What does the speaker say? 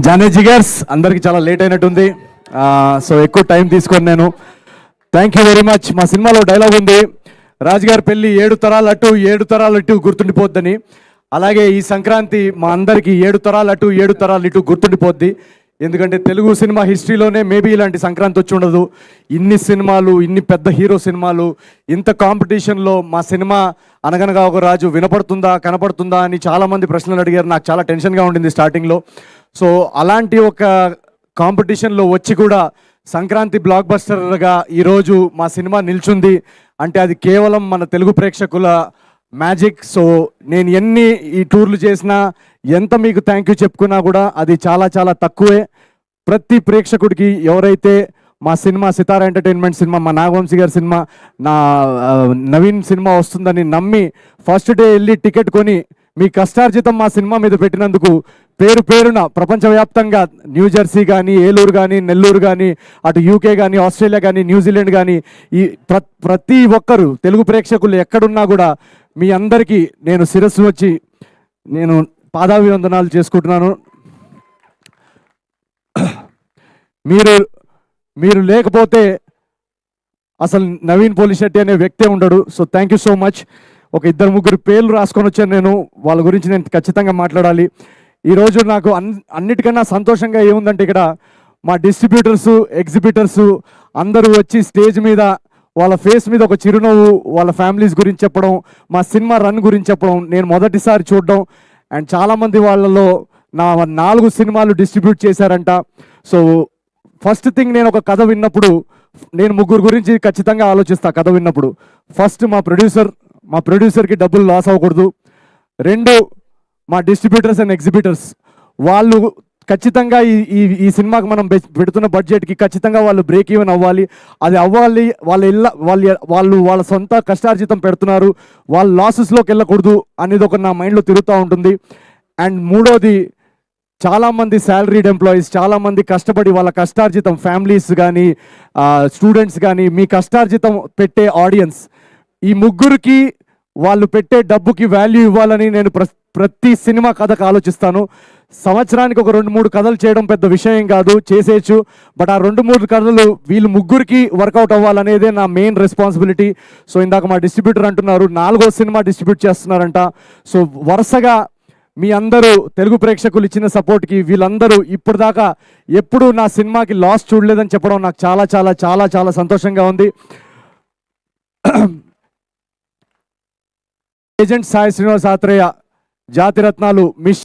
జానే జిగర్స్ అందరికి చాలా లేట్ అయినట్టుంది. సో ఎక్కువ టైం తీసుకొని నేను థ్యాంక్ యూ వెరీ మచ్. మా సినిమాలో డైలాగ్ ఉంది, రాజుగారి పెళ్ళి 7 తరాలు అటు గుర్తుండిపోద్దని. అలాగే ఈ సంక్రాంతి మా అందరికీ 7 తరాలు ఇటు గుర్తుండిపోద్ది. ఎందుకంటే తెలుగు సినిమా హిస్టరీలోనే మేబీ ఇలాంటి సంక్రాంతి వచ్చి ఉండదు. ఇన్ని సినిమాలు, ఇన్ని పెద్ద హీరో సినిమాలు, ఇంత కాంపిటీషన్లో మా సినిమా అనగనగా ఒక రాజు వినపడుతుందా కనపడుతుందా అని చాలామంది ప్రశ్నలు అడిగారు. నాకు చాలా టెన్షన్గా ఉండింది స్టార్టింగ్లో. సో అలాంటి ఒక కాంపిటీషన్లో వచ్చి కూడా సంక్రాంతి బ్లాక్ బస్టర్గా ఈరోజు మా సినిమా నిల్చుంది అంటే అది కేవలం మన తెలుగు ప్రేక్షకుల మ్యాజిక్. సో నేను ఎన్ని ఈ టూర్లు చేసినా, ఎంత మీకు థ్యాంక్ యూ చెప్పుకున్నా కూడా అది చాలా చాలా తక్కువే. ప్రతి ప్రేక్షకుడికి ఎవరైతే మా సినిమా సితారా ఎంటర్టైన్మెంట్ సినిమా, మా నాగవంశీ గారి సినిమా, నా నవీన్ సినిమా వస్తుందని నమ్మి ఫస్ట్ డే వెళ్ళి టికెట్ కొని మీ కష్టార్జితం మా సినిమా మీద పెట్టినందుకు పేరు పేరున ప్రపంచవ్యాప్తంగా న్యూజెర్సీ కానీ, ఏలూరు కానీ, నెల్లూరు కానీ, అటు యూకే కానీ, ఆస్ట్రేలియా కానీ, న్యూజిలాండ్ కానీ, ఈ ప్రతి ఒక్కరు తెలుగు ప్రేక్షకులు ఎక్కడున్నా కూడా మీ అందరికీ నేను శిరస్సు వచ్చి నేను పాదాభివందనాలు చేసుకుంటున్నాను. మీరు లేకపోతే అసలు నవీన్ పోలిశెట్టి అనే వ్యక్తే ఉండడు. So thank you so much. ఒక 2-3 పేర్లు రాసుకొని వచ్చాను నేను, వాళ్ళ గురించి నేను ఖచ్చితంగా మాట్లాడాలి. ఈరోజు నాకు అన్నిటికన్నా సంతోషంగా ఏముందంటే ఇక్కడ మా డిస్ట్రిబ్యూటర్సు, ఎగ్జిబిటర్సు అందరూ వచ్చి స్టేజ్ మీద వాళ్ళ ఫేస్ మీద ఒక చిరునవ్వు, వాళ్ళ ఫ్యామిలీస్ గురించి చెప్పడం, మా సినిమా రన్ గురించి చెప్పడం నేను మొదటిసారి చూడడం. అండ్ చాలామంది వాళ్ళలో నా 4 సినిమాలు డిస్ట్రిబ్యూట్ చేశారంట. సో ఫస్ట్ థింగ్, నేను ఒక కథ విన్నప్పుడు నేను 3 గురించి ఖచ్చితంగా ఆలోచిస్తా. కథ విన్నప్పుడు ఫస్ట్ మా ప్రొడ్యూసర్కి డబ్బులు లాస్ అవ్వకూడదు. 2 మా డిస్ట్రిబ్యూటర్స్ అండ్ ఎగ్జిబిటర్స్, వాళ్ళు ఖచ్చితంగా ఈ సినిమాకి మనం పెడుతున్న బడ్జెట్కి ఖచ్చితంగా వాళ్ళు బ్రేక్ ఈవెన్ అవ్వాలి. అది అవ్వాలి. వాళ్ళ సొంత కష్టార్జితం పెడుతున్నారు, వాళ్ళు లాసెస్లోకి వెళ్ళకూడదు అనేది ఒక నా మైండ్లో తిరుగుతూ ఉంటుంది. అండ్ 3వది, చాలామంది శాలరీడ్ ఎంప్లాయీస్, చాలామంది కష్టపడి వాళ్ళ కష్టార్జితం, ఫ్యామిలీస్ కానీ, స్టూడెంట్స్ కానీ, మీ కష్టార్జితం పెట్టే ఆడియన్స్, ఈ 3కి వాళ్ళు పెట్టే డబ్బుకి వాల్యూ ఇవ్వాలని నేను ప్రతి సినిమా కథకు ఆలోచిస్తాను. సంవత్సరానికి ఒక 2-3 కథలు చేయడం పెద్ద విషయం కాదు, చేసేయచ్చు. బట్ ఆ 2-3 కథలు వీళ్ళు 3కి వర్కౌట్ అవ్వాలనేదే నా మెయిన్ రెస్పాన్సిబిలిటీ. సో ఇందాక మా డిస్ట్రిబ్యూటర్ అంటున్నారు 4వ సినిమా డిస్ట్రిబ్యూట్ చేస్తున్నారంట. సో వరుసగా మీ అందరూ తెలుగు ప్రేక్షకులు ఇచ్చిన సపోర్ట్కి వీళ్ళందరూ ఇప్పటిదాకా ఎప్పుడూ నా సినిమాకి లాస్ చూడలేదని చెప్పడం నాకు చాలా చాలా చాలా చాలా సంతోషంగా ఉంది. ఏజెంట్ సాయి శ్రీనివాస్ ఆత్రేయ, జాతిరత్నాలు, మిస్